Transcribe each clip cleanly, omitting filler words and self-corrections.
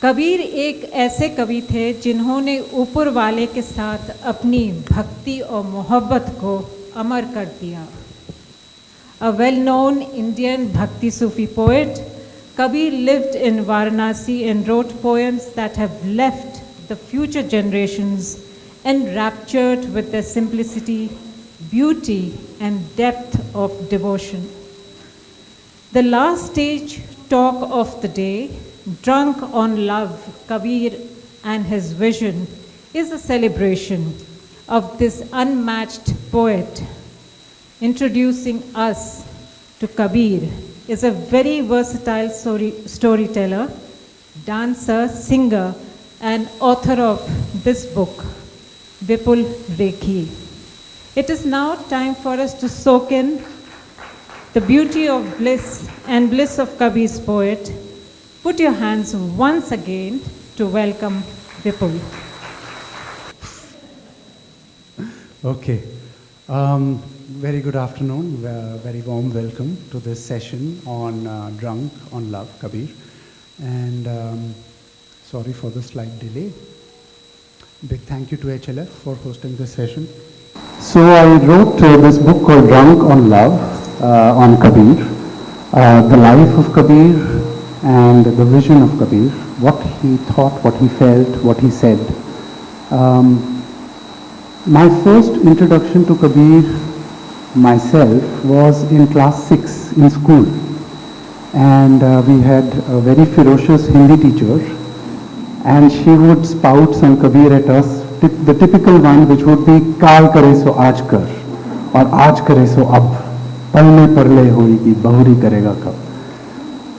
कबीर एक ऐसे कवि थे जिन्होंने ऊपर वाले के साथ अपनी भक्ति और मोहब्बत को अमर कर दिया. A well-known Indian Bhakti Sufi poet, Kabir lived in Varanasi and wrote poems that have left the future generations enraptured with their simplicity, beauty, and depth of devotion. The last stage talk of the day, Drunk on Love, Kabir and his vision, is a celebration of this unmatched poet. Introducing us to Kabir is a very versatile storyteller, dancer, singer, and author of this book, Vipul Rikhi. It is now time for us to soak in the beauty of bliss and bliss of Kabir's poet. Put your hands once again to welcome Vipul. Okay. Very good afternoon. Very warm welcome to this session on Drunk on Love, Kabir. And sorry for the slight delay. Big thank you to HLF for hosting this session. So I wrote this book called Drunk on Love on Kabir. The life of Kabir and the vision of Kabir, what he thought, what he felt, what he said. My first introduction to Kabir myself was in class 6 in school, and we had a very ferocious Hindi teacher, and she would spout some Kabir at us, the typical one which would be kaal kare so aaj kar or aaj kare so ab, palne parle hoegi bahuri karega kab.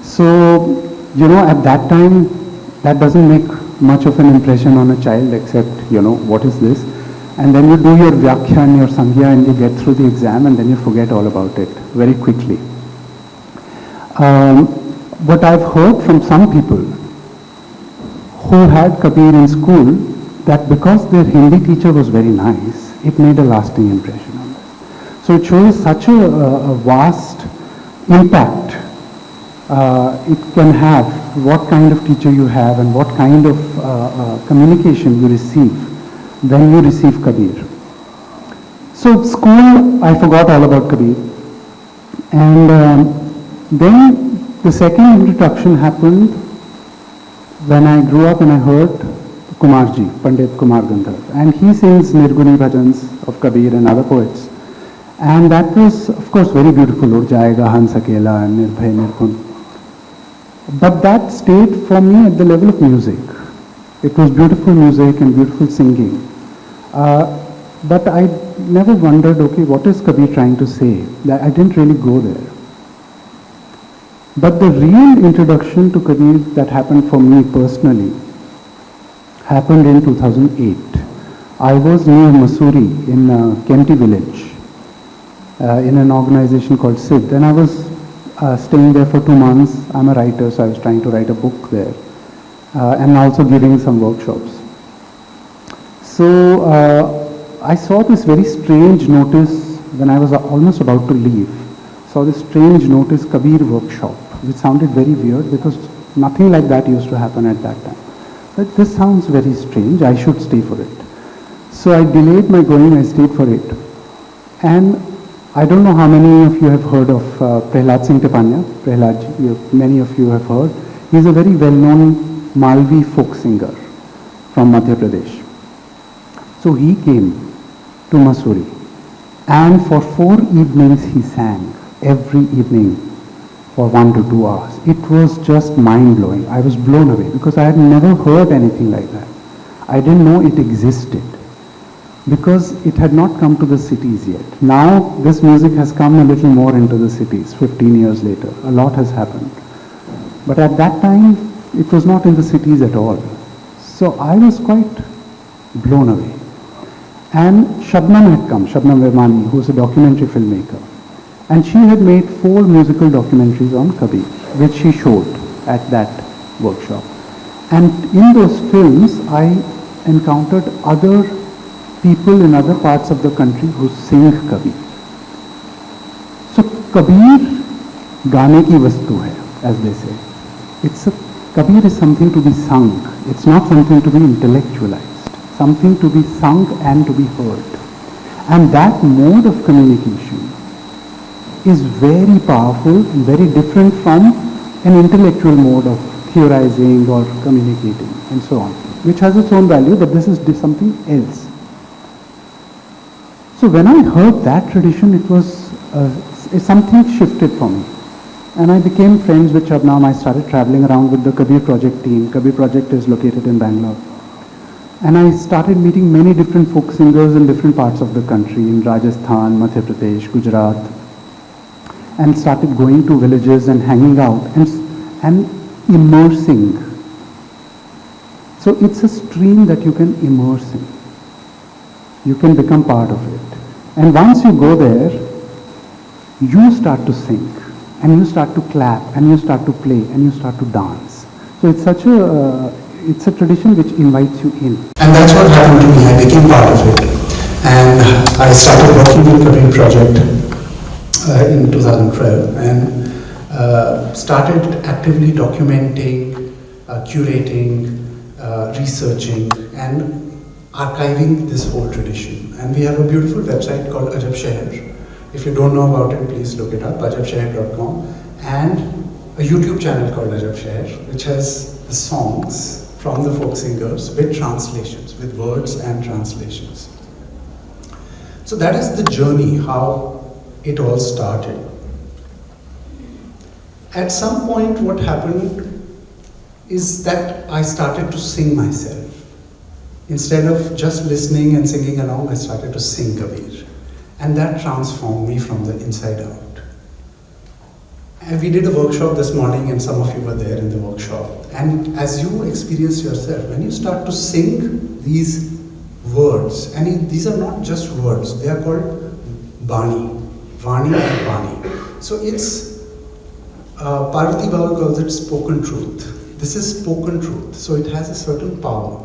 So, you know, at that time, that doesn't make much of an impression on a child except, you know, what is this? And then you do your Vyakhyan, your Sanghya, and you get through the exam, and then you forget all about it very quickly. What I've heard from some people who had Kabir in school, that because their Hindi teacher was very nice, it made a lasting impression on them. So it shows such a vast impact it can have, what kind of teacher you have and what kind of communication you receive when you receive Kabir. So at school, I forgot all about Kabir. And then the second introduction happened when I grew up and I heard Kumarji, Pandit Kumar Gandharv. And he sings Nirguni bhajans of Kabir and other poets. And that was, of course, very beautiful. Ur Jayega Hans Akela and Nirbhay Nirgun. But that stayed for me at the level of music. It was beautiful music and beautiful singing. But I never wondered, okay, what is Kabir trying to say? I didn't really go there. But the real introduction to Kabir that happened for me personally happened in 2008. I was near Mussoorie in Kempty village in an organization called SID, and I was staying there for 2 months. I'm a writer, so I was trying to write a book there and also giving some workshops. So I saw this very strange notice when I was almost about to leave. Saw this strange notice, Kabir workshop, which sounded very weird because nothing like that used to happen at that time. But this sounds very strange, I should stay for it. So I delayed my going, I stayed for it. And I don't know how many of you have heard of Prahlad Singh Tipania. Prahlad, many of you have heard. He's a very well-known Malvi folk singer from Madhya Pradesh. So he came to Mussoorie, and for 4 evenings he sang, every evening for 1 to 2 hours. It was just mind-blowing. I was blown away because I had never heard anything like that. I didn't know it existed, because it had not come to the cities yet. Now this music has come a little more into the cities, 15 years later. A lot has happened. But at that time, it was not in the cities at all. So I was quite blown away. And Shabnam had come, Shabnam Vermani, who is a documentary filmmaker. And she had made 4 musical documentaries on Kabir, which she showed at that workshop. And in those films, I encountered other people in other parts of the country who sing Kabir. So Kabir गाने की वस्तु है, as they say. It's a Kabir is something to be sung. It's not something to be intellectualized. Something to be sung and to be heard. And that mode of communication is very powerful and very different from an intellectual mode of theorizing or communicating and so on, which has its own value, but this is something else. So when I heard that tradition, it was something shifted for me. And I became friends with Shabnam. I started traveling around with the Kabir project team. Kabir project is located in Bangalore. And I started meeting many different folk singers in different parts of the country, in Rajasthan, Madhya Pradesh, Gujarat, and started going to villages and hanging out and immersing. So it's a stream that you can immerse in. You can become part of it. And once you go there, you start to sing, and you start to clap, and you start to play, and you start to dance. So it's a tradition which invites you in. And that's what happened to me. I became part of it. And I started working with the Kabir project in 2012 and started actively documenting, curating, researching and archiving this whole tradition. And we have a beautiful website called HLF. If you don't know about it, please look it up, HLF.com, and a YouTube channel called HLF, which has the songs from the folk singers with translations, with words and translations. So that is the journey, how it all started. At some point, what happened is that I started to sing myself. Instead of just listening and singing along, I started to sing Kabir. And that transformed me from the inside out. And we did a workshop this morning, and some of you were there in the workshop. And as you experience yourself, when you start to sing these words, and these are not just words, they are called Bani, Vani and Bani. So it's, Parvati Baba calls it spoken truth. This is spoken truth, so it has a certain power.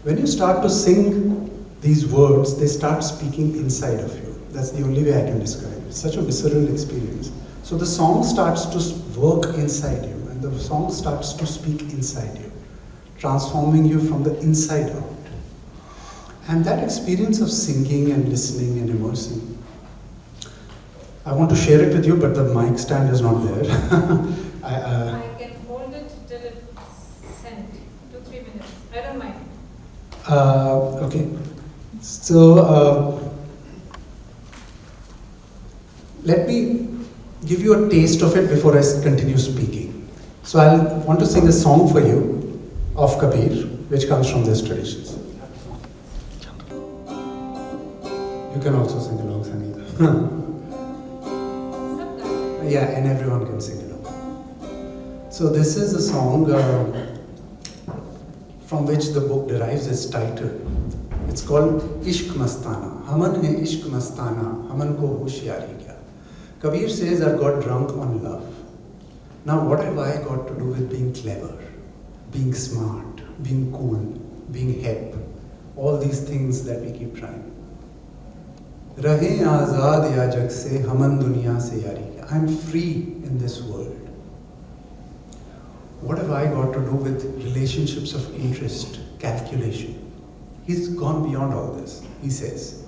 When you start to sing these words, they start speaking inside of you. That's the only way I can describe it. It's such a visceral experience. So the song starts to work inside you, and the song starts to speak inside you, transforming you from the inside out. And that experience of singing and listening and immersing, I want to share it with you, but the mic stand is not there. I can hold it till it's sent, 2-3 minutes. I don't mind. Okay. So, let me give you a taste of it before I continue speaking. So I want to sing a song for you of Kabir, which comes from these traditions. You can also sing along, Sangeeta. Yeah, and everyone can sing along. So this is a song from which the book derives its title. It's called Ishq Mastana. Haman hai Ishq Mastana, Haman ko hoshyari kya. Kabir says, I've got drunk on love. Now what have I got to do with being clever, being smart, being cool, being hip, all these things that we keep trying. Rahe azad ya jag se, haman duniya se yari kya. I'm free in this world. What have I got to do with relationships of interest, calculation? He's gone beyond all this. He says,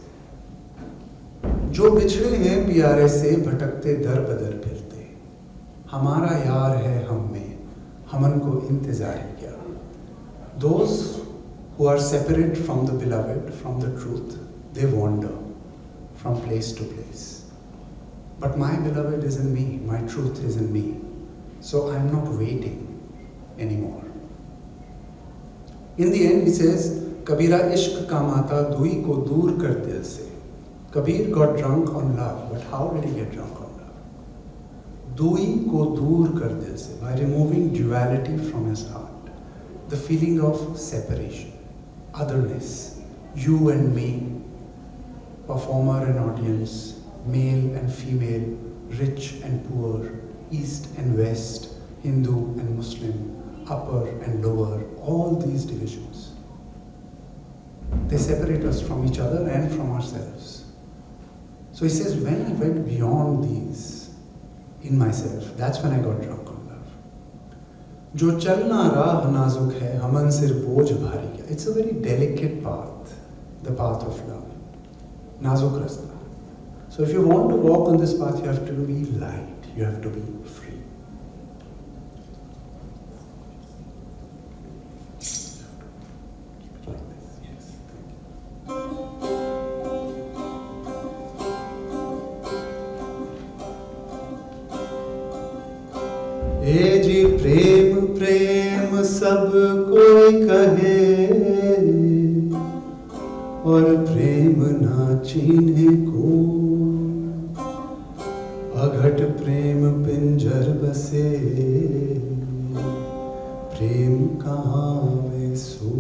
जो बिछड़े हैं प्यारे से भटकते दर बदर फिरते, हमारा यार है हम में, हमन को इंतजार क्या. Those who are separate from the beloved, from the truth, they wander from place to place. But my beloved is in me, my truth is in me. So I'm not waiting anymore. In the end, he says, Kabira ishq ka mata dui ko dur kar dil se. Kabir got drunk on love, but how did he get drunk on love? Dui ko dur kar dil se, by removing duality from his heart. The feeling of separation, otherness, you and me, performer and audience, male and female, rich and poor, east and west, Hindu and Muslim, upper and lower, all these divisions. They separate us from each other and from ourselves. So he says, when I went beyond these in myself, that's when I got drunk on love. जो चलना राह नाजुक है, हमन सिर बोझ भारी क्या. It's a very delicate path, the path of love. नाजुक रास्ता. So if you want to walk on this path, you have to be light, you have to be free. Keep it like this, yes. ए जी प्रेम प्रेम सब कोई कहे, और प्रेम ना चीन्हे को. अघट प्रेम पिंजर बसे, प्रेम कहाँ में सो.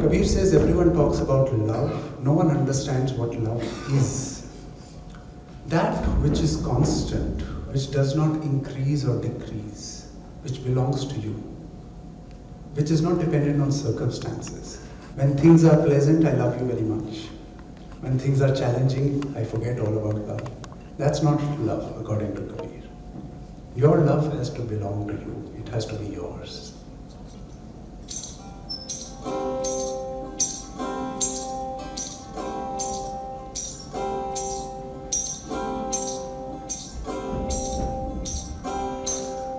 Kabir says everyone talks about love, no one understands what love is. That which is constant, which does not increase or decrease, which belongs to you, which is not dependent on circumstances. When things are pleasant, I love you very much. When things are challenging, I forget all about love. That's not love, according to Kabir. Your love has to belong to you. It has to be yours.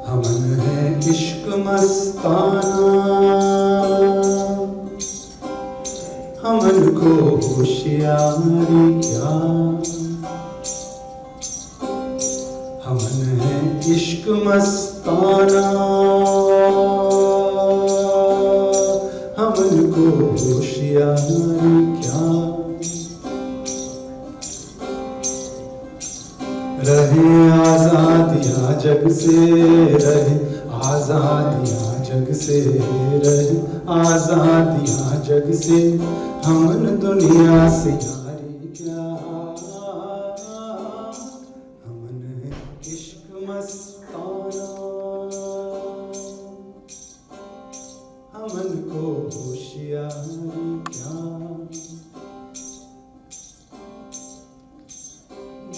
हमन है इश्क मस्ताना, हमन को होशियारी क्या. हमन है इश्क मस्ताना, हमन को होशियारी क्या. रहे आजादियाँ जग से, रहे आजादियाँ जग से, रहे आजादियाँ जग से. हमन दुनिया से यारी क्या. हमन है इश्क मस्ताना, हमन को होशियारी क्या.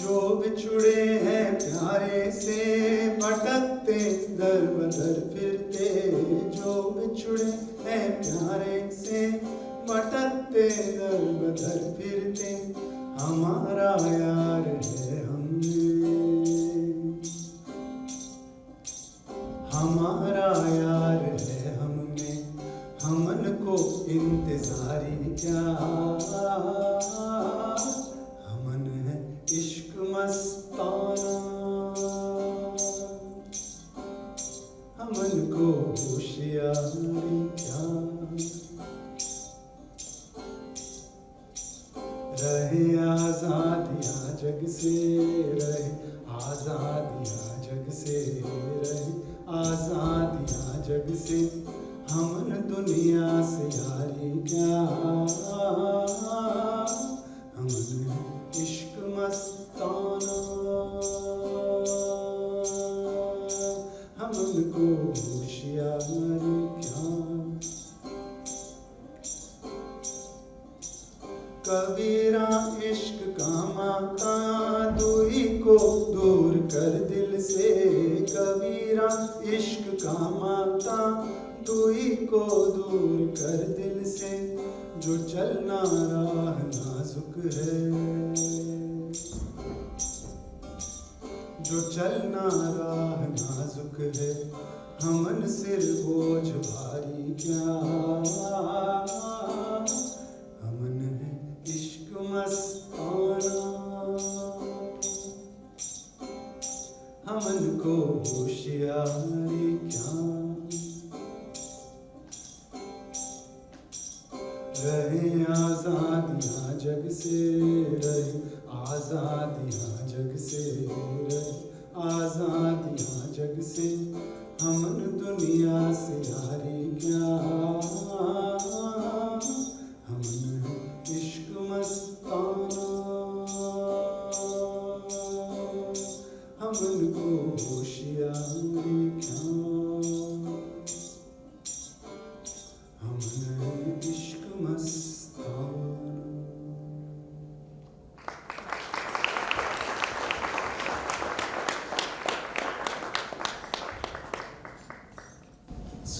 जो बिछुड़े हैं प्यारे से, भटकते दर बदर फिरते. जो बिछुड़े हैं प्यारे से, भटकते दर बदर फिरते. हमारा यार है हमने, हमारा यार है हमने. हमन को इंतजारी क्या. हमन है इश्क मस्ताना, हमन को होशियारी क्या. रहे आजादियाँ जग से, रहे आजादियाँ जग से, रहे आजादियाँ जग से. हमन दुनिया से यारी क्या. हमन इश्क मस्ताना, हमन को होशियारी क्या. कबीरा इश्क का माता, दुई को दूर कर दिल से. कबीरा इश्क का माता, दुई को दूर कर दिल से. जो चलना राह नाजुक है, जो चलना राह नाजुक है. हमन सिर बोझ भारी क्या. हमन है इश्क मस्ताना, हमन को होशियारी क्या. रहे आजादियाँ जग से, रहे आजादियाँ जग से, रहे आजादियाँ जग से. हमन दुनिया से यारी क्या. हमन है इश्क मस्ताना, हमन को होशियारी क्या. हमन है इश्क मस्ताना.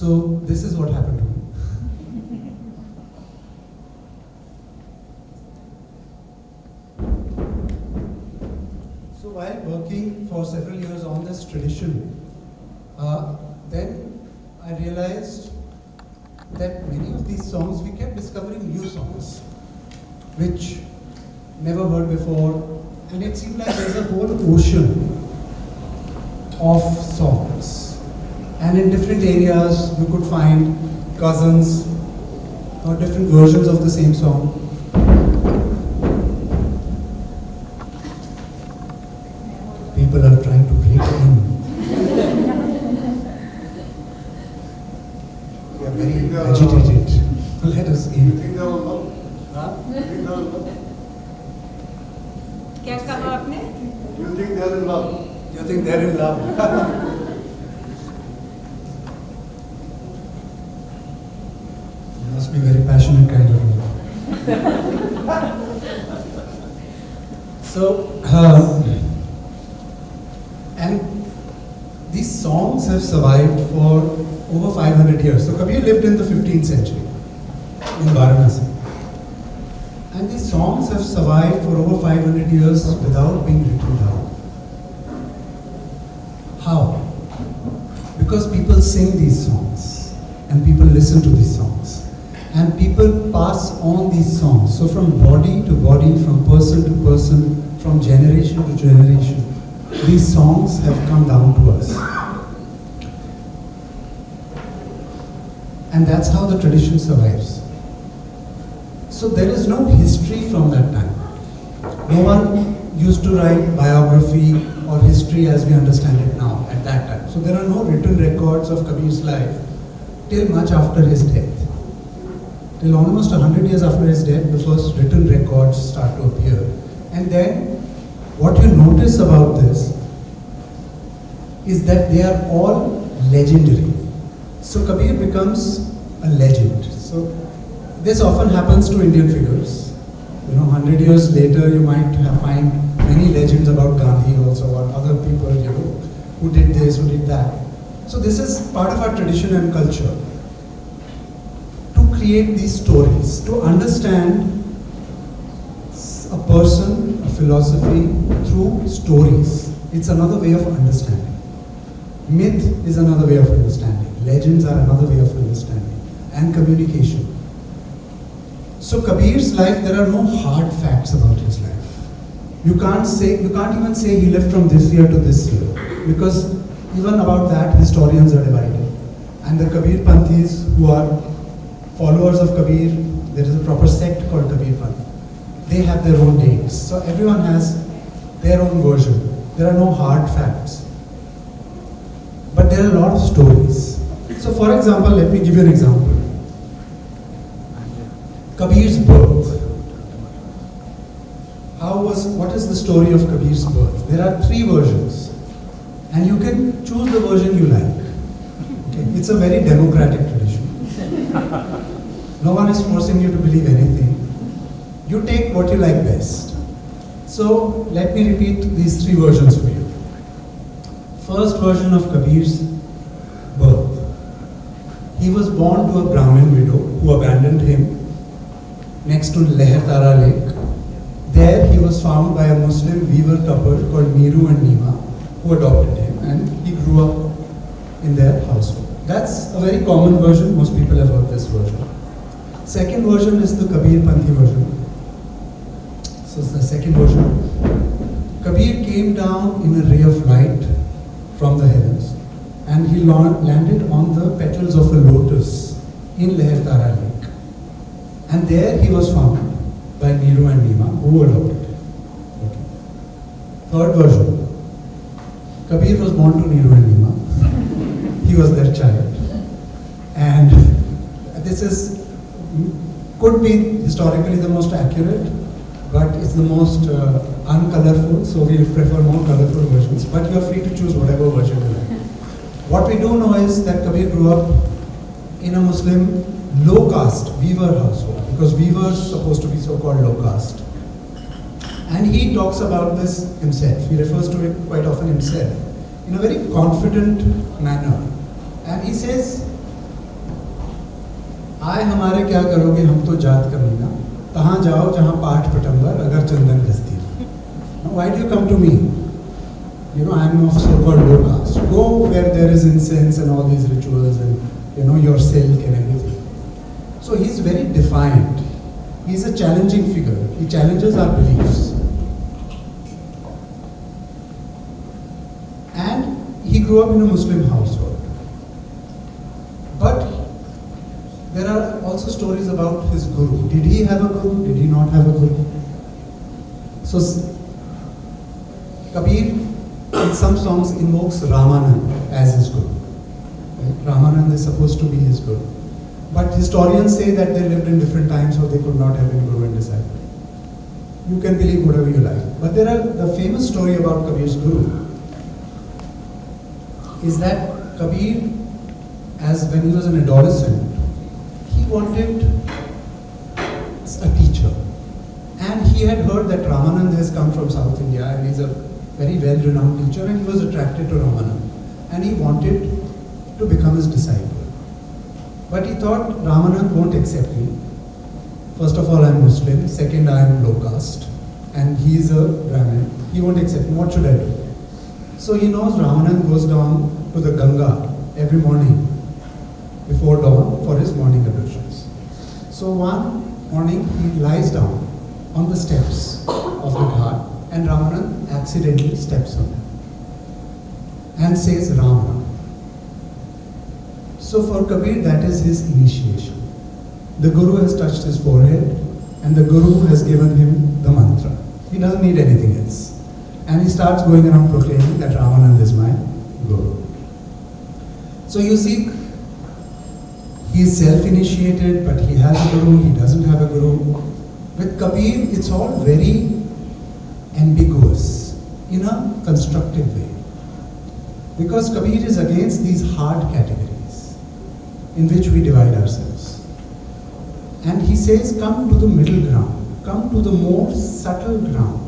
So this is what happened to me. So while working for several years on this tradition, then I realized that many of these songs, we kept discovering new songs, which never heard before, and it seemed like there's a whole ocean of songs. And in different areas, you could find cousins or different versions of the same song. People are trying to break in. We are very agitated. Let us in. Huh? क्या कहा आपने? You think they are in love? You think they're in love? You must be very passionate kind of love. So, and these songs have survived for over 500 years. So Kabir lived in the 15th century in Varanasi. And these songs have survived for over 500 years without being written down. How? Because people sing these songs and people listen to these songs and people pass on these songs. So from body to body, from person to person, from generation to generation, these songs have come down to us. And that's how the tradition survives. So there is no history from that time. No one used to write biography or history as we understand it now at that time. So there are no written records of Kabir's life till much after his death. Till almost 100 years after his death, the first written records start to appear. And then what you notice about this is that they are all legendary. So Kabir becomes a legend. So this often happens to Indian figures. 100 years later, you might find many legends about Gandhi also, or other people, who did this, who did that. So this is part of our tradition and culture. To create these stories, to understand a person, a philosophy through stories. It's another way of understanding. Myth is another way of understanding. Legends are another way of understanding. And communication. So Kabir's life, there are no hard facts about his life. You can't even say he lived from this year to this year, because even about that, historians are divided. And the Kabir Panthis, who are followers of Kabir, there is a proper sect called Kabir Panth. They have their own dates. So everyone has their own version. There are no hard facts. But there are a lot of stories. So for example, let me give you an example. Kabir's birth. What is the story of Kabir's birth? There are 3 versions. And you can choose the version you like. Okay? It's a very democratic tradition. No one is forcing you to believe anything. You take what you like best. So let me repeat these 3 versions for you. First version of Kabir's birth. He was born to a Brahmin widow who abandoned him next to Lehertara Lake. There he was found by a Muslim weaver couple called Miru and Nima, who adopted him, and he grew up in their household. That's a very common version. Most people have heard this version. Second version is the Kabir Panthi version. So it's the second version. Kabir came down in a ray of light from the heavens, and he landed on the petals of a lotus in Lehertara Lake. And there he was found by Miru and Nima, who adopted him. Okay. Third version. Kabir was born to Miru and Nima. He was their child. And this could be historically the most accurate, but it's the most uncolorful, so we prefer more colorful versions. But you are free to choose whatever version you like. What we do know is that Kabir grew up in a Muslim low caste weaver household, because weavers are supposed to be so-called low caste. And he talks about this himself. He refers to it quite often himself in a very confident manner. And he says आए हमारे क्या करोगे हम तो जात कमीना, तहाँ जाओ जहाँ पाठ पटंबर अगर चंदन घसती ना. Why do you come to me? You know, I am of so-called low caste. Go where there is incense and all these rituals and, you know, your silk and everything. So he's very defiant. He's a challenging figure. He challenges our beliefs. And he grew up in a Muslim household. But there are also stories about his guru. Did he have a guru? Did he not have a guru? So Kabir in some songs invokes Ramanand as his guru. Ramanand is supposed to be his guru. But historians say that they lived in different times, so they could not have been guru and disciple. You can believe whatever you like. But there are the famous story about Kabir's guru is that Kabir, as when he was an adolescent, he wanted a teacher. And he had heard that Ramanand has come from South India and he's a very well-renowned teacher, and he was attracted to Ramanand. And he wanted to become his disciple. But he thought Ramanand won't accept me. First of all, I'm Muslim. Second, I'm low caste. And he's a Brahmin. He won't accept me. What should I do? So he knows Ramanand goes down to the Ganga every morning before dawn for his morning ablutions. So one morning he lies down on the steps of the ghat and Ramanand accidentally steps on him and says Ram. So for Kabir, that is his initiation. The Guru has touched his forehead and the Guru has given him the mantra. He doesn't need anything else. And he starts going around proclaiming that Ramanand is my Guru. So you see, he is self-initiated, but he has a Guru, he doesn't have a Guru. With Kabir, it's all very ambiguous in a constructive way. Because Kabir is against these hard categories in which we divide ourselves. And he says, come to the middle ground, come to the more subtle ground,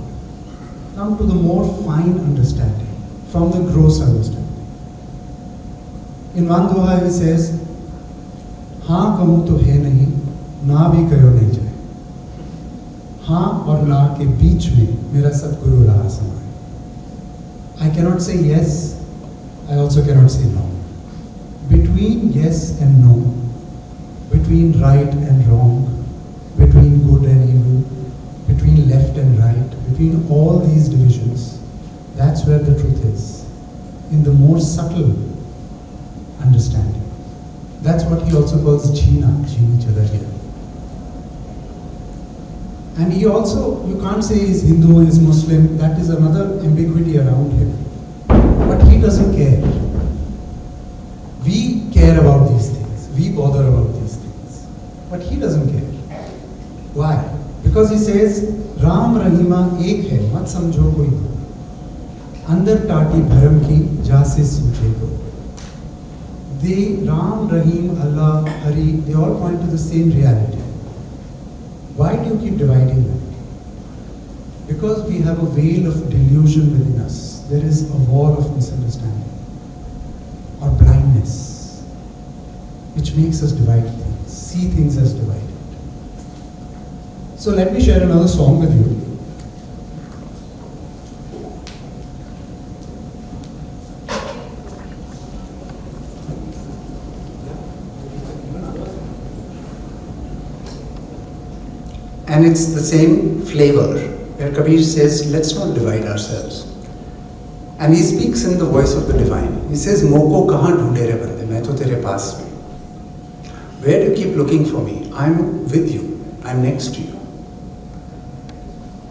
come to the more fine understanding from the gross understanding. In one doha he says, हाँ कहूँ तो है नहीं, ना भी कहो नहीं जाए. हाँ और ना के बीच में मेरा सतगुरु रहा समाए. I cannot say yes, I also cannot say no. Between yes and no, between right and wrong, between good and evil, between left and right, between all these divisions, that's where the truth is. In the more subtle understanding. That's what he also calls Jina, Jini Chalaiya. And he also, you can't say he's Hindu, he's Muslim, that is another ambiguity around him. But he doesn't care. We care about these things, we bother about these things. But he doesn't care. Why? Because he says, Ram Rahima ek hai, mat samjho koi do. Andar taati bharam ki, ja se suje ko. They, Ram, Rahim, Allah, Hari, they all point to the same reality. Why do you keep dividing them? Because we have a veil of delusion within us. There is a wall of misunderstanding or blindness which makes us divide things, see things as divided. So let me share another song with you. And it's the same flavor, where Kabir says, let's not divide ourselves. And he speaks in the voice of the divine. He says, Moko kahan dhoonde re bande, main to tere paas mein. Where do you keep looking for me? I'm with you, I'm next to you.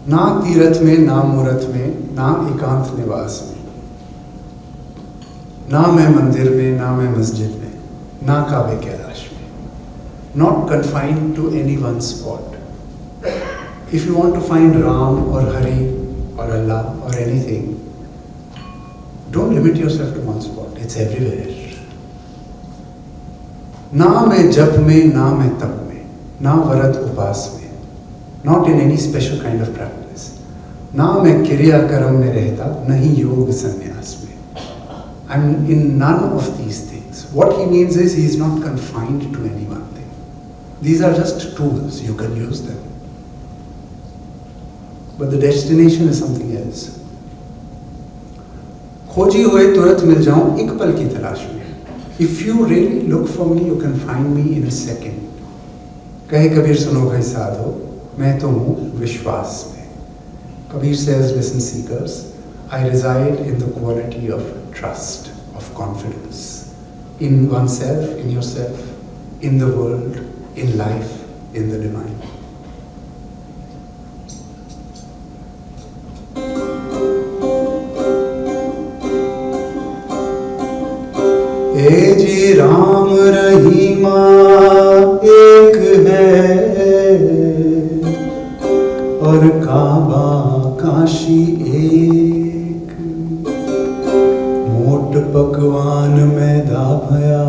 Na tirath mein, na murat mein, na ekant nivas mein. Na main mandir mein, na main masjid mein, na Kabe Kailash mein. Not confined to any one spot. If you want to find Ram or Hari or Allah or anything, don't limit yourself to one spot. It's everywhere. Na main jap mein, na main tab mein, na varat upas mein. Not in any special kind of practice. Na main kriya karam mein rehta, nahi yoga sannyas mein. I'm in none of these things. What he means is he is not confined to any one thing. These are just tools, you can use them. But the destination is something else. खोजी हुए तुरंत मिल जाऊं एक पल की तलाश में. If you really look for me, you can find me in a second. कहे कबीर सुनो भाई साधो, मैं तो हूँ विश्वास में. Kabir says, listen seekers, I reside in the quality of trust, of confidence, in oneself, in yourself, in the world, in life, in the divine. ए जी राम रहीमा एक है और काबा काशी एक. मोट पकवान मैदा भया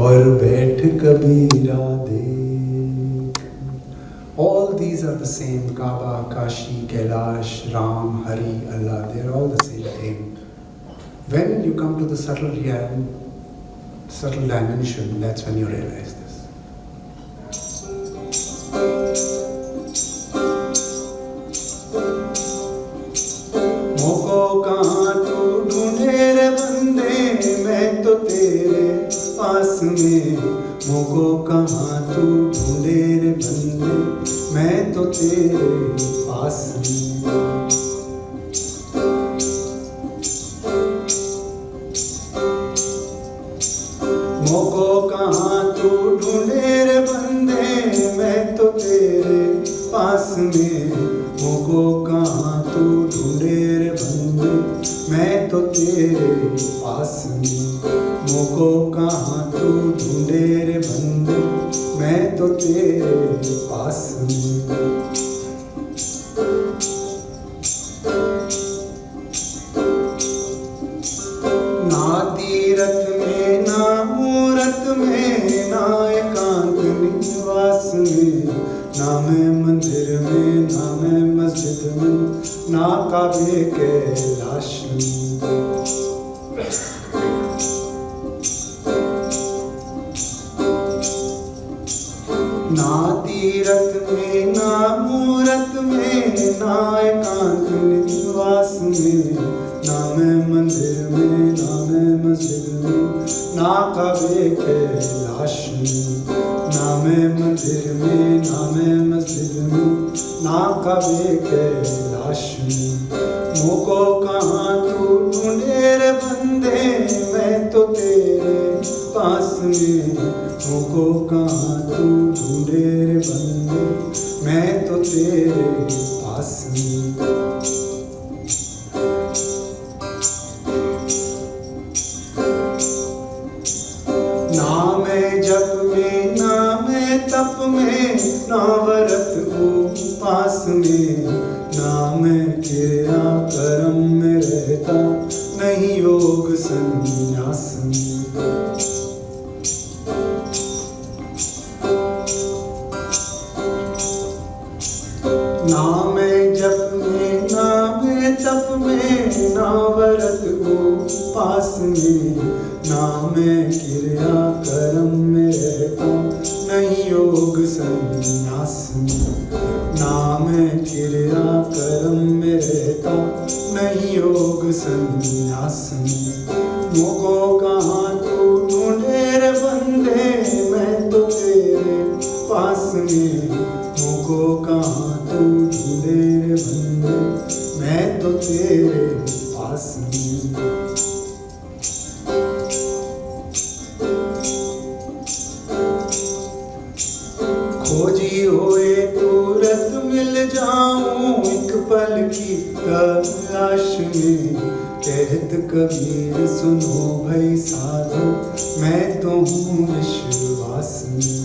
और बैठ कबीरा देख. All these are the same. Kaaba, Kashi, Kailash, Ram, Hari, Allah, they are all the same thing. When you come to the subtle realm, subtle dimension, that's when you realize this. मोको कहाँ तू ढूंढे रे बंदे, मैं तो तेरे पास में. मोको कहाँ तू ढूंढे रे बंदे, मैं तो तेरे पास में. मोको कहाँ तू ढूंढे रे बंदे, मैं तो तेरे पास में. मोको कहाँ तू ढूंढे रे बंदे, मैं तो तेरे पास में. मोको कहाँ तू ढूंढे रे बंदे, मैं तो तेरे पास में. ना तीरथ में ना मूरत में, ना एकांत निवास में, ना मैं मंदिर में ना मैं मस्जिद में, ना काबे कैलाश में. ना तीरथ में ना मूरत में, ना एकांत निवास में, ना मैं मंदिर में ना मैं मस्जिद में, ना काबे कैलाश में. ना मैं मंदिर में ना मैं मस्जिद में, ना काबे कैलाश में. मोको कहाँ तू ढूंढे रे बंदे, मैं तो तेरे पास में. मोको कहाँ तू ढूंढे रे बंदे, मैं तो तेरे पास में. ना मैं जप में ना मैं तप में, ना व्रत उपास में, ना मैं क्रिया कर्म में रहता, नहीं योग संन्यास में. ना मैं जप में ना मैं तप में, ना व्रत उपास में, ना मैं क्रिया कर्म में रहता, नहीं योग संन्यास में. ना मैं क्रिया कर्म में रहता, नहीं योग संन्यास में. मोको कहाँ तू ढूंढे रे बंदे, मैं तो तेरे पास में. मोको कहाँ तू ढूंढे रे बंदे, मैं तो तेरे पास में. खोजी होए तुरंत मिल जाऊं एक पल की तलाश में. कहत कबीर सुनो भाई साधो, मैं तो हूँ विश्वास में.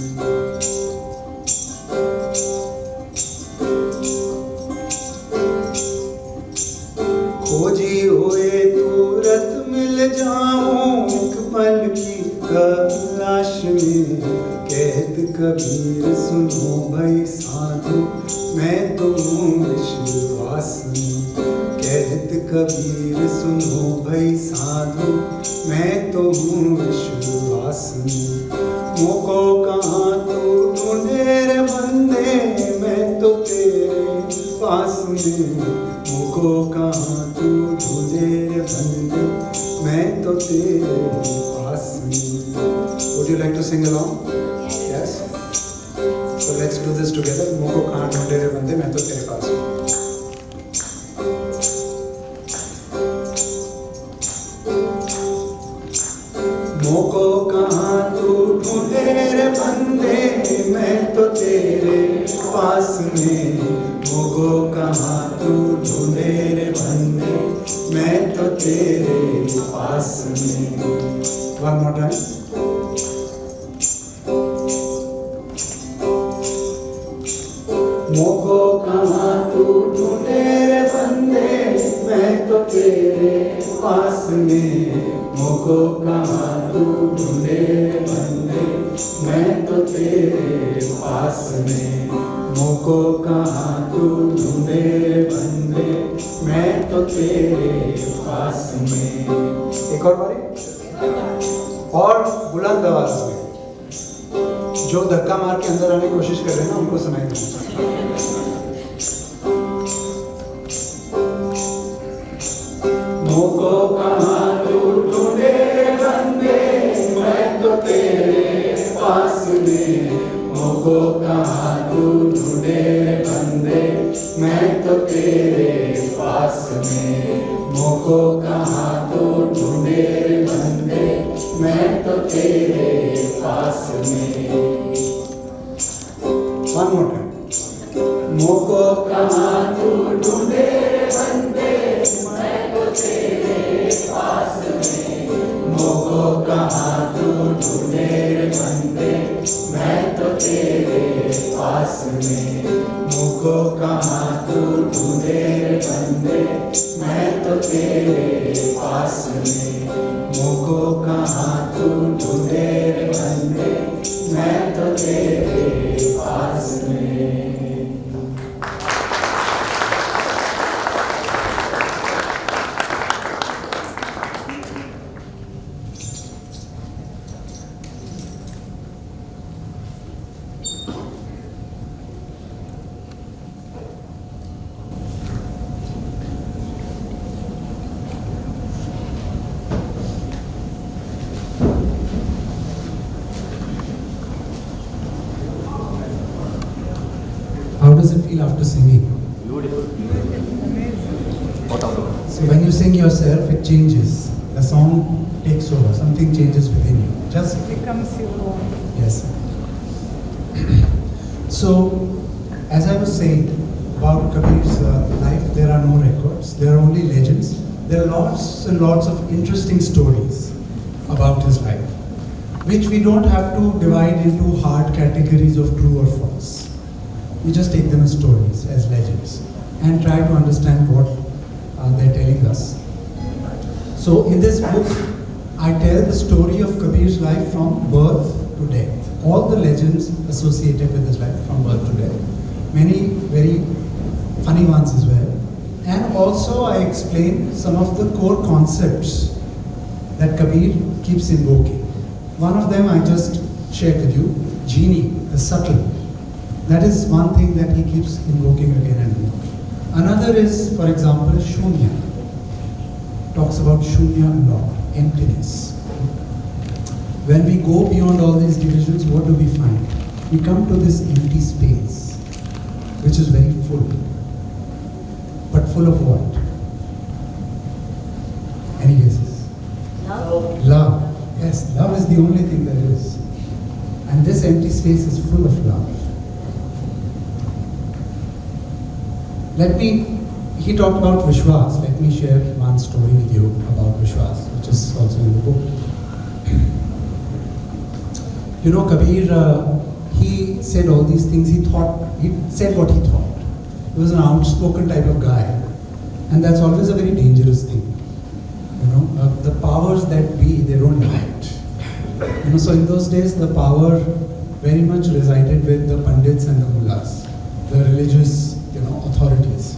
खोजी होए तुरंत मिल जाऊं एक पल की तलाश में. कहत कबीर सुनो भाई साधो, मैं तो हूँ विश्वास में. कहत कबीर सुनो भाई साधो, मैं तो हूँ विश्वास में. मुझको कहाँ तू ढूंढे रे बंदे, मैं तो तेरे पास में। मुझको कहाँ तू ढूंढे रे बंदे, मैं तो तेरे पास में। Would you like to sing along? Yes. So let's do this together. मुझको कहाँ ढूंढे रे बंदे, मैं तो तेरे पास में। मुझको कहाँ तू ढूंढे रे बंदे, मैं तो तेरे पास में। मुझको कहाँ तू ढूंढे रे बंदे, मैं तो तेरे पास में। One more time. मुझको कहाँ तू ढूंढे रे बंदे, मैं तो तेरे पास में। मुझको कहाँ तू ढूंढे रे बंदे, मैं तो तेरे पास में। मुझको कहाँ तू ढूंढे रे बंदे, मैं तो तेरे पास में। एक और बारी, और बुलंद आवाज में। जो धक्का मार के अंदर आने की कोशिश कर रहे हैं ना, उनको सुनाई देना। मुझको कहाँ तू ढूंढे बंदे, मैं तो तेरे पास में। मुझको कहाँ तू ढूंढे बंदे, मैं तो तेरे पास में। मुझको कहाँ तू ढूंढे बंदे, मैं तो तेरे पास में। One more time. मुझको कहाँ तू ढूंढे बंदे, मैं तो तेरे पास में। मुझको कहाँ तू ढूंढे बंदे, मैं तो तेरे पास में। मुझको कहाँ तू ढूंढे बंदे, मैं तो तेरे पास में। मुझको कहाँ तू ढूंढे बंदे, मैं तो तेरे पास में। How does it feel after singing? Beautiful. So when you sing yourself, it changes. The song takes over. Something changes within you. Just becomes your own. yes. So, as I was saying about Kabir's life, there are no records. There are only legends. There are lots and lots of interesting stories about his life, which we don't have to divide into hard categories of true or false. We just take them as stories, as legends, and try to understand what they're telling us. So in this book, I tell the story of Kabir's life from birth to death. All the legends associated with his life from birth to death. Many very funny ones as well. And also I explain some of the core concepts that Kabir keeps invoking. One of them I just shared with you, genie, the subtle. That is one thing that he keeps invoking again and again. Another is, for example, shunya. Talks about shunya a lot, emptiness. When we go beyond all these divisions, what do we find? We come to this empty space, which is very full. But full of what? Any guesses? Love. Love. Yes, love is the only thing there is. And this empty space is full of love. He talked about Vishwas. Let me share one story with you about Vishwas, which is also in the book. You know, Kabir, he said all these things. He said what he thought. He was an outspoken type of guy. And that's always a very dangerous thing. You know, the powers that be, they don't like. You know, so in those days, the power very much resided with the Pandits and the Mullahs, the religious, authorities.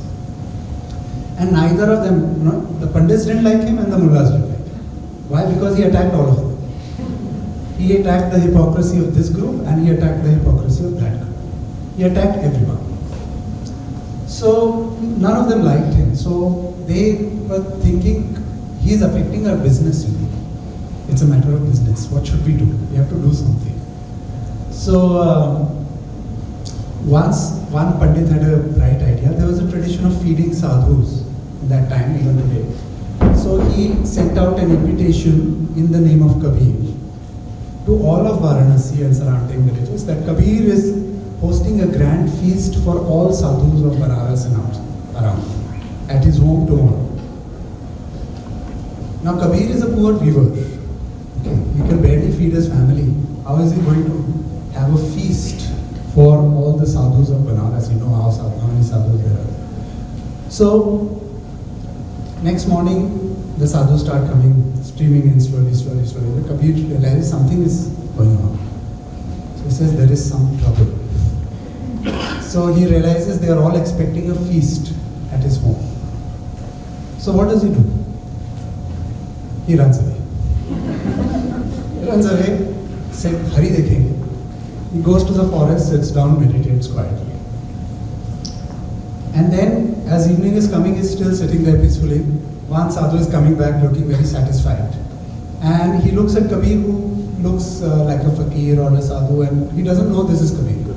And neither of them, the Pandits didn't like him and the Mullahs didn't like him. Why? Because he attacked all of them. He attacked the hypocrisy of this group and he attacked the hypocrisy of that group. He attacked everyone. So none of them liked him. So they were thinking, he's affecting our business. It's a matter of business. What should we do? We have to do something. So once one Pandit had a bright idea. There was a tradition of feeding sadhus in that time, even today. So he sent out an invitation in the name of Kabir to all of Varanasi and surrounding villages that Kabir is hosting a grand feast for all sadhus of Banaras and around at his home tomorrow. Now Kabir is a poor weaver. Okay, he can barely feed his family. How is he going to have a feast for all the sadhus of Banaras? You know how many sadhus there are. So next morning, the sadhus start coming, streaming in slowly. The Kabir realizes something is going on. So he says there is some trouble. So he realizes they are all expecting a feast at his home. So what does he do? He runs away. Said, Hari dekhenge. He goes to the forest, sits down, meditates quietly. And then, as evening is coming, he's still sitting there peacefully. One sadhu is coming back looking very satisfied. And he looks at Kabir, who looks like a fakir or a sadhu, and he doesn't know this is Kabir.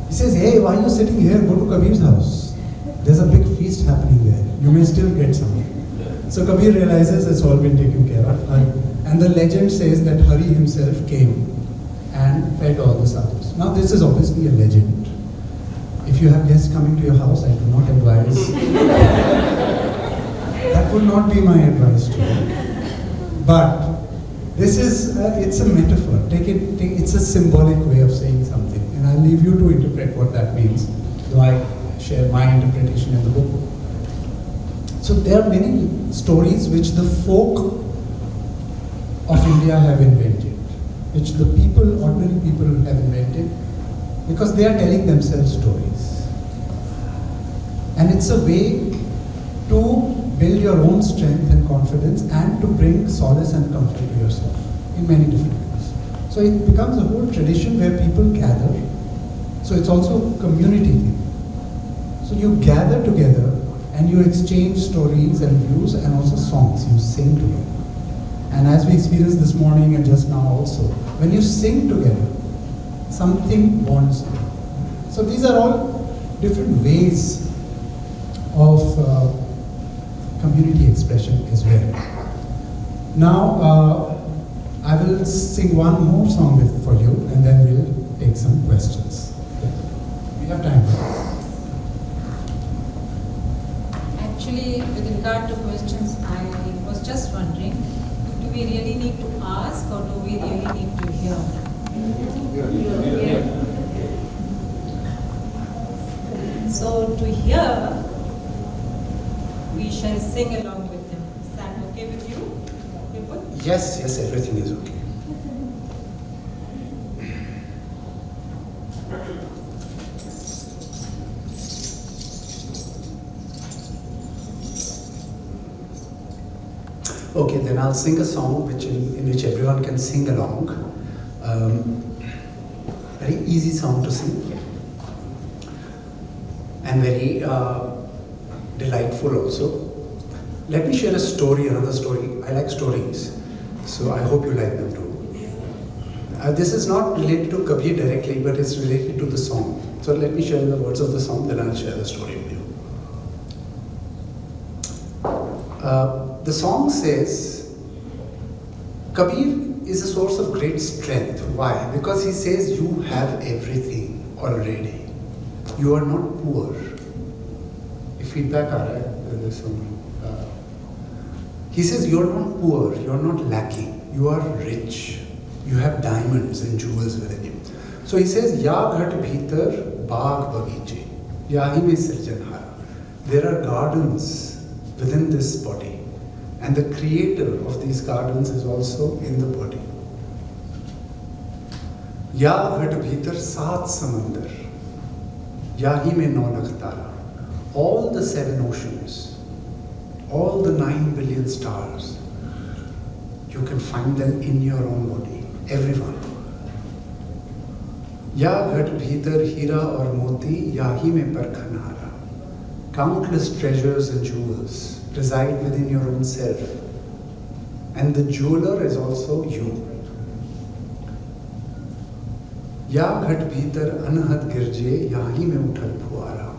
He says, hey, why are you sitting here? Go to Kabir's house. There's a big feast happening there. You may still get something. So Kabir realizes it's all been taken care of. And the legend says that Hari himself came and fed all the sadhus. Now this is obviously a legend. If you have guests coming to your house, I do not advise. That would not be my advice to you. But this is, it's a metaphor. It's a symbolic way of saying something. And I'll leave you to interpret what that means, though I share my interpretation in the book. So there are many stories which the folk of India have invented, which the people, ordinary people have invented, because they are telling themselves stories. And it's a way to build your own strength and confidence and to bring solace and comfort to yourself in many different ways. So it becomes a whole tradition where people gather. So it's also a community thing. So you gather together and you exchange stories and views and also songs. You sing together. And as we experienced this morning and just now also, when you sing together, something bonds you. So these are all different ways of community expression as well. Now, I will sing one more song for you and then we'll take some questions. We have time. Actually, with regard to questions, I was just wondering, do we really need to ask or do we really need to hear? So to hear, we shall sing along with him. Is that okay with you, Vipul? Yes, everything is okay. Okay, then I'll sing a song in which everyone can sing along. Very easy song to sing. And very delightful also. Let me share a story, another story. I like stories, so I hope you like them too. This is not related to Kabir directly, but it's related to the song. So let me share the words of the song, then I'll share the story with you. The song says, Kabir is a source of great strength. Why? Because he says you have everything already. You are not poor. If feedback aa raha hai in this song. He says you are not poor, you are not lacking, you are rich. You have diamonds and jewels within you. So he says, Ya ghat bhitar baag bagiche, yahi mein sirjanhara. There are gardens within this body. And the creator of these gardens is also in the body. Ya ghat bhitar saat samandar, yahi mein 9 lakh tara. All the 7 oceans, all the 9 billion stars, you can find them in your own body, everyone. या घट भीतर हीरा और मोती, या ही में परखन हारा. Countless treasures and jewels reside within your own self. And the jeweler is also you. या घट भीतर अनहद गिरजे, या ही में उठल फुआरा.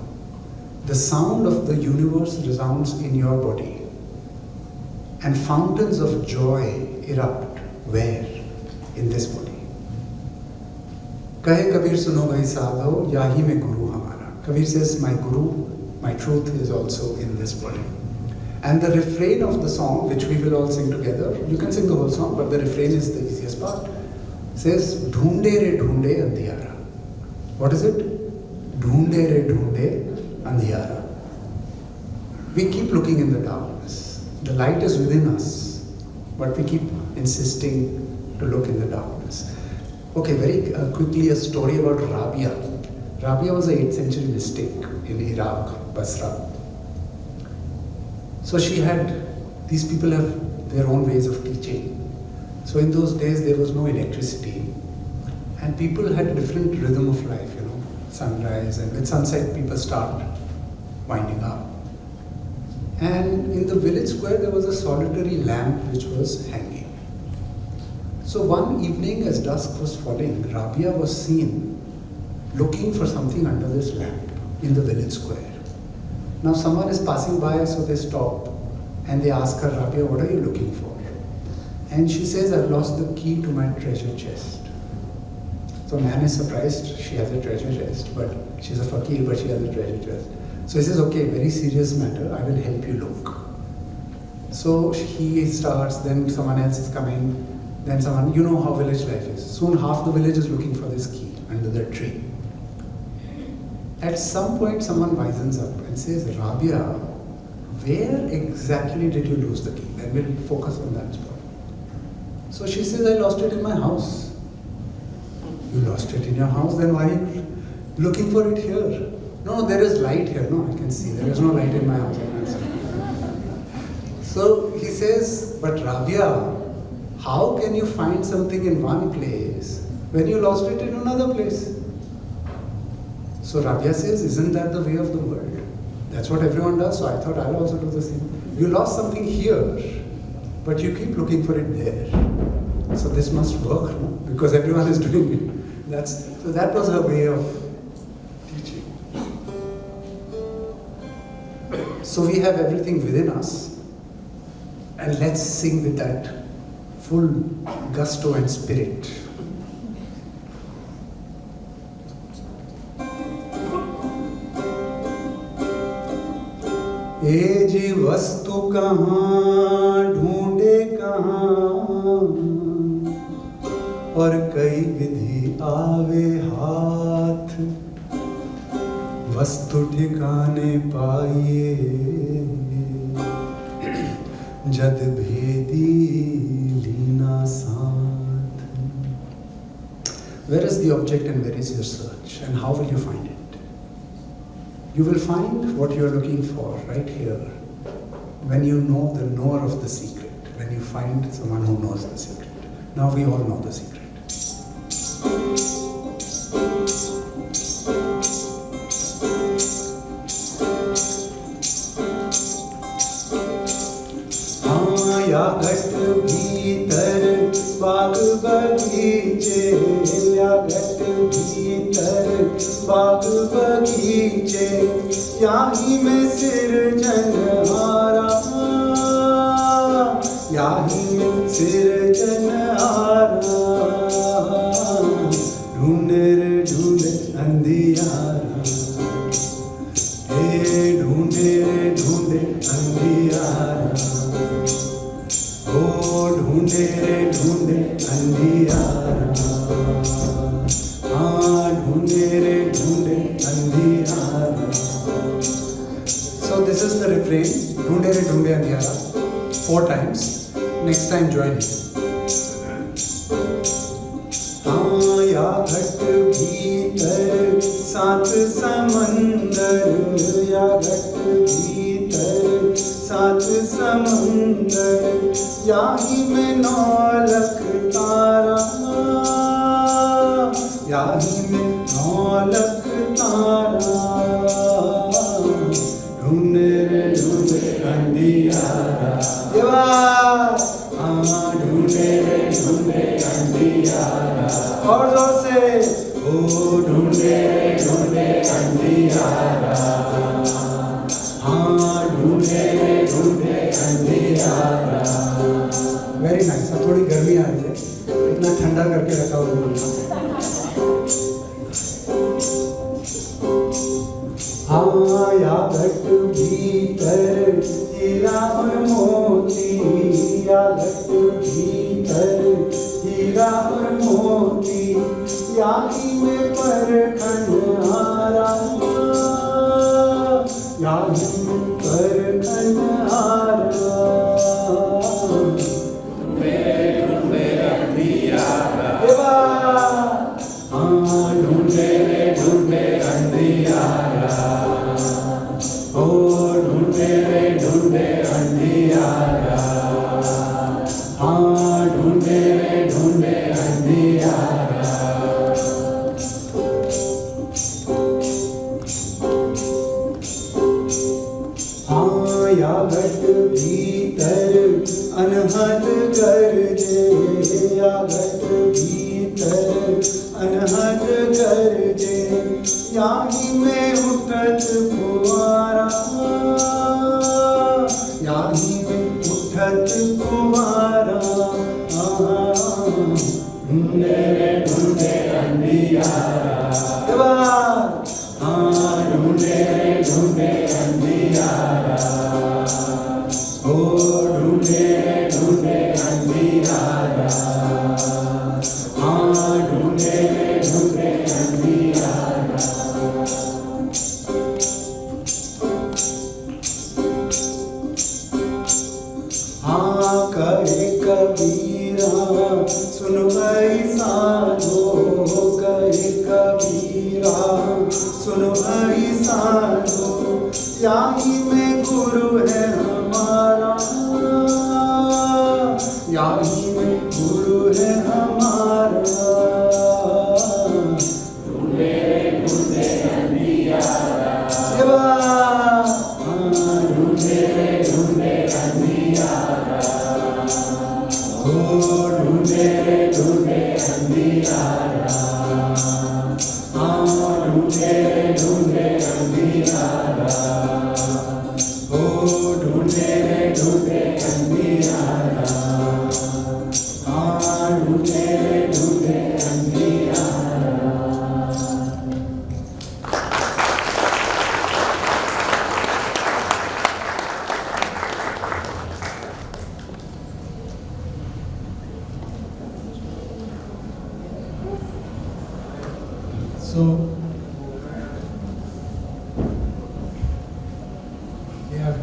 The sound of the universe resounds in your body. And fountains of joy erupt. Where? In this body. कहे कबीर सुनो भाई साधो, या ही में guru हमारा. Kabir says, my guru, my truth is also in this body. And the refrain of the song, which we will all sing together, you can sing the whole song, but the refrain is the easiest part, says, ढूंढे रे ढूंढे अंधियारा. What is it? ढूंढे रे ढूंढे अंधियारा. We keep looking in the darkness. The light is within us, but we keep insisting to look in the darkness. Okay, very quickly a story about Rabia. Rabia was an 8th century mystic in Iraq, Basra. So she had, these people have their own ways of teaching. So in those days there was no electricity and people had a different rhythm of life, you know, sunrise, and with sunset people start winding up. And in the village square there was a solitary lamp which was hanging. So one evening as dusk was falling, Rabia was seen looking for something under this lamp in the village square. Now someone is passing by, so they stop and they ask her, Rabia, what are you looking for? And she says, I've lost the key to my treasure chest. So man is surprised, she has a treasure chest, but she's a fakir, but she has a treasure chest. So he says, okay, very serious matter, I will help you look. So he starts, then someone else is coming, then someone, you know how village life is. Soon half the village is looking for this key under the tree. At some point, someone wisens up and says, Rabia, where exactly did you lose the key? Then we'll focus on that spot. So she says, I lost it in my house. You lost it in your house? Then why are you looking for it here? No, there is light here. No, I can see. There is no light in my house. So he says, but Rabia, how can you find something in one place when you lost it in another place? So Rabia says, isn't that the way of the world? That's what everyone does, so I thought I'll also do the same. You lost something here, but you keep looking for it there. So this must work, no? Because everyone is doing it. So that was her way of teaching. So we have everything within us, and let's sing with that full gusto and spirit. ए जी वस्तु कहाँ ढूंढे कहाँ, और कई विधि आवे हाथ, वस्तु ठिकाने पाइए जद भेदी लीना साथ. Where is the object and where is your search, and how will you find it? You will find what you are looking for right here when you know the knower of the secret, when you find someone who knows the secret. Now we all know the secret. या घट भीतर बाग बगीचे, या घट भीतर बाग बगीचे, याही में सिरजनहारा, याही में सिरजनहारा, ढूंढे रे ढूंढे अंधियारा, हे ढूंढे रे ढूंढे अंधियारा, ओ ढूंढे रे ढूंढे अंधियारा, हाँ ढूंढे रे ढूंढे अंधियारा. So this is the refrain, ढूंढे रे ढूंढे अंधियारा, 4 times. Next time join me. हाँ या घट भीतर सात समंदर, या घट भीतर सात समंदर, याही में 9 लाख तारा, याही में नौलख तारा ढूंढे रे ढूंढे अंधियारा देवा हाँ ढूंढे रे ढूंढे अंधियारा और जोर से ओ ढूंढे रे ढूंढे अंधियारा हाँ ढूंढे रे ढूंढे अंधियारा। Very nice. अब थोड़ी गर्मी आ रही है, इतना ठंडा करके रखा हुआ आया घट भीतर हीरा और मोती या घट भीतर हीरा और मोती याही में परखन हारा याही में परखन हारा देवा हाँ ढूंढे रे ढूंढे अंधियारा ओ ढूंढे रे ढूंढे अंधियारा हाँ ढूंढे रे ढूंढे अंधियारा। हाँ या घट भीतर अनहद गरजे या घट भीतर अनहद गरजे याही में उठत फुआरा याही में उठत फुआरा ढूंढे रे ढूंढे अंधियारा देवा हाँ ढूंढे रे ढूंढे अंधियारा ओ ढूंढे रे ढूंढे अंधियारा हाँ ढूंढे रे ढूंढे अंधियारा। हाँ कहे कबीरा सुन भाई साधो कहे कबीरा सुन भाई साधो याही में गुरु है हमारा याही में गुरु है हमारा ढूंढे ढूंढे अंधियारा देवा हाँ ढूंढे ढूंढे अंधियारा ओ ढूंढे ढूंढे अंधियारा हाँ ढूंढे ढूंढे अंधियारा ओ ढूंढे ढूंढे अंधियारा हाँ ढूंढे ढूंढे अंधियारा। So, we have,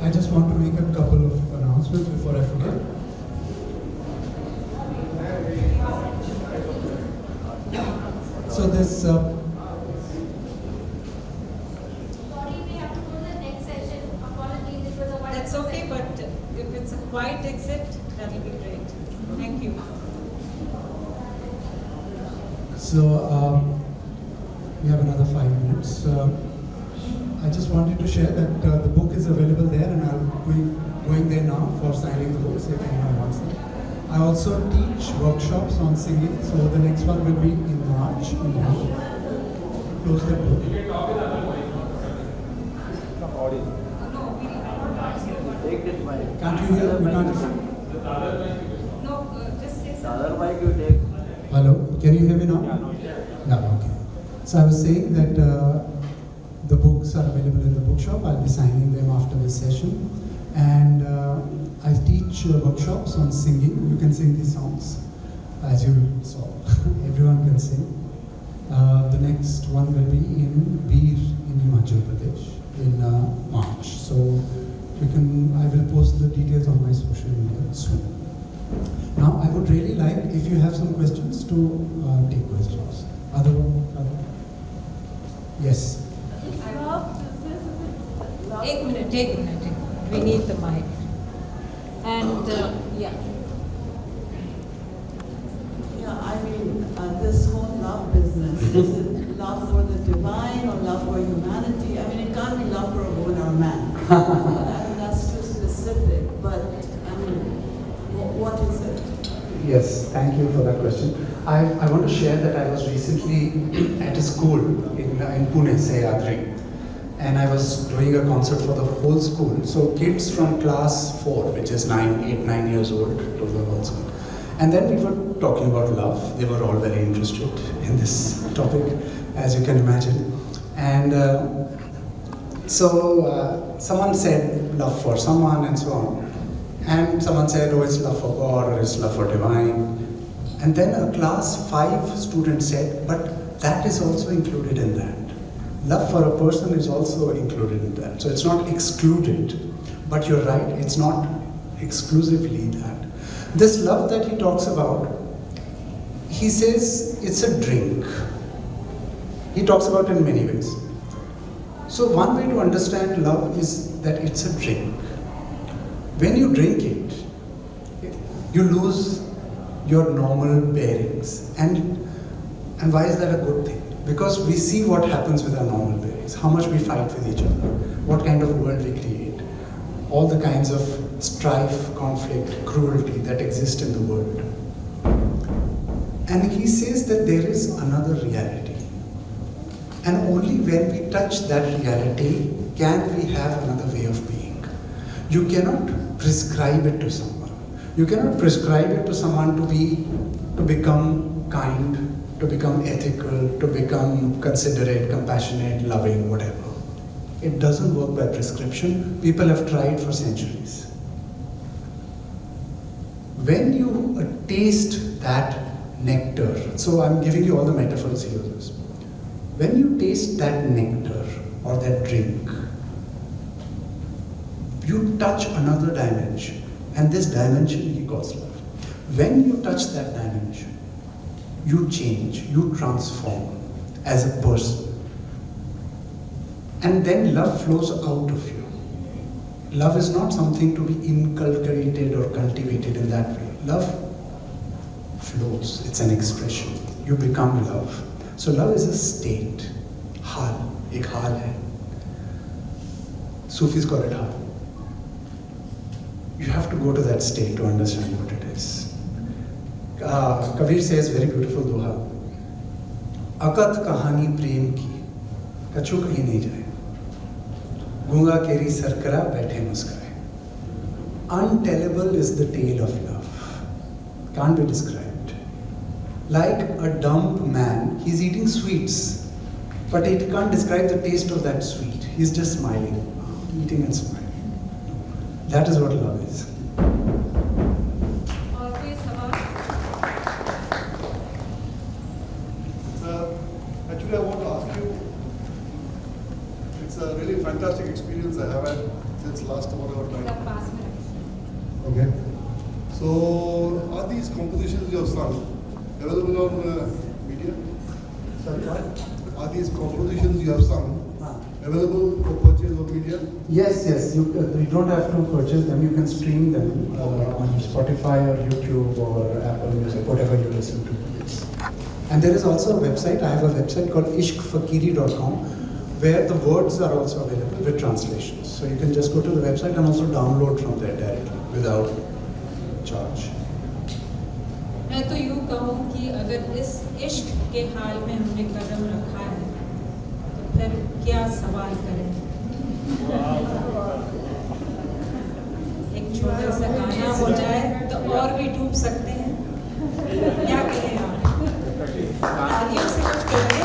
I just want to make a couple of announcements before I forget. So this, Sorry, we have to go to the next session. Apologies, it was a one. That's okay, but if it's a quiet exit, that'll be great. Thank you. so we have another 5 minutes. I just wanted to share that the book is available there, and I'll be going there now for signing the books if anyone wants them. I also teach workshops on singing, so the next one will be in March. Close the book. Take this mic. Can't you hear? We can't. No, just say The something. other mic you take. Hello, can you hear me now? Yeah, okay. So I was saying that the books are available in the bookshop. I'll be signing them after this session. And I teach workshops on singing. You can sing these songs, as you saw. Everyone can sing. The next one will be in Bir in Himachal Pradesh in March. So I will post the details on my social media soon. Now, I would really like, if you have some questions, to take questions. Other? Yes. एक minute. We need the mic. And Yeah, I mean, this whole Is it love for the divine or love for humanity? I mean, it can't be love for a woman or a man. I mean, that's too specific, but I mean, what is it? Yes, thank you for that question. I want to share that I was recently at a school in Pune, Sahyadri, and I was doing a concert for the whole school. So kids from class 4, which is 9 years old, to the whole school. And then we were talking about love. They were all very interested in this topic, as you can imagine. And so someone said love for someone and so on. And someone said, oh, it's love for God or it's love for divine. And then a class 5 student said, but that is also included in that. Love for a person is also included in that. So it's not excluded. But you're right, it's not exclusively that. This love that he talks about, he says it's a drink. He talks about it in many ways. So one way to understand love is that it's a drink. When you drink it, you lose your normal bearings. And why is that a good thing? Because we see what happens with our normal bearings, how much we fight with each other, what kind of world we create, all the kinds of strife, conflict, cruelty that exist in the world. And he says that there is another reality. And only when we touch that reality can we have another way of being. You cannot prescribe it to someone. You cannot prescribe it to someone to become kind, to become ethical, to become considerate, compassionate, loving, whatever. It doesn't work by prescription. People have tried for centuries. When you taste that nectar, so I'm giving you all the metaphors he uses. When you taste that nectar or that drink, you touch another dimension, and this dimension he calls love. When you touch that dimension, you change, you transform as a person. And then love flows out of you. Love is not something to be inculcated or cultivated in that way. Love flows, it's an expression. You become love. So love is a state. Hal, ek hal hai. Sufis call it hal. You have to go to that state to understand what it is. Kabir says very beautiful doha. Akat kahani prem ki, कछु कहीं नहीं जाए. गूंगा केरी सरकरा बैठे मुस्कुराए. Untellable is the tale of love. Can't be described. Like a dumb man, he's eating sweets, but he can't describe the taste of that sweet. He's just smiling, eating and smiling. That is what love is. और कोई सवाल? Actually, I want to ask you, it's a really fantastic experience I have had since last 1 hour time. 5 minutes. Okay. So, are these compositions you have sung available on media? Sorry, what? Are these compositions you have sung available for purchase on media? Yes, yes. You don't have to purchase them. You can stream them on Spotify or YouTube or Apple Music, whatever you listen to. Yes. And there is also a website. I have a website called ishqfakiri.com where the words are also available with translations. So you can just go to the website and also download from there directly without charge. मैं तो यूँ कहूँ कि अगर इस इश्क के हाल में हमने कदम रखा है तो फिर क्या सवाल करें. एक छोटा सा गाना हो जाए तो और भी डूब सकते हैं. क्या कहें आप? तालियों से कुछ करें.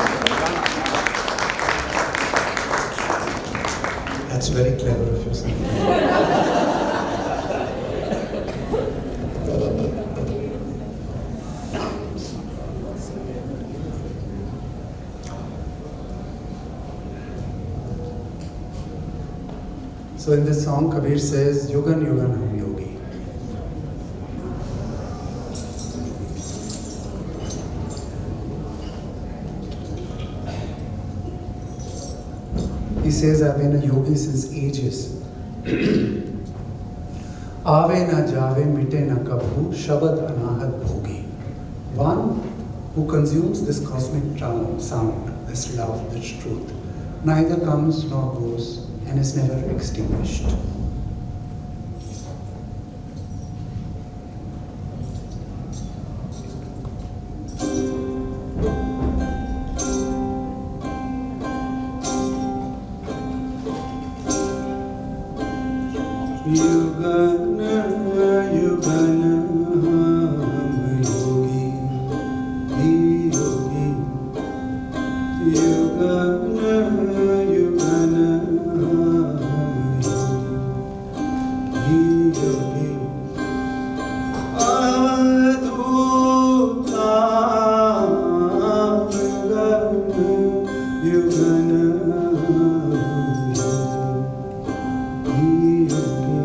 That's very clever of you. So in this song, Kabir says, Yugan Yugan Hum Yogi. He says, I've been a yogi since ages. Aave na jave mite na kabhu, shabad anahat bhogi. One who consumes this cosmic sound, this love, this truth, neither comes nor goes and is never extinguished. Yugana, yugana, yogi, yogi. Yugana, yugana, yogi, yogi. Aduta, yugana, yugana, yogi, yogi.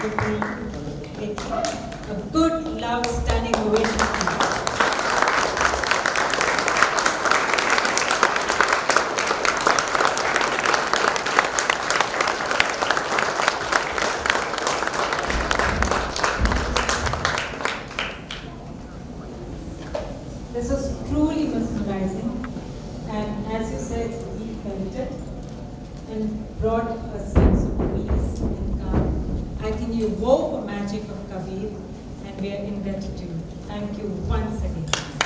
Vipul Rikhi. A good, loud, standing ovation, please. This was truly mesmerizing, and as you said, we felt it and brought a sense of peace and calm. I think you wove the magic of Kabir, and we are indebted to you. Thank you once again.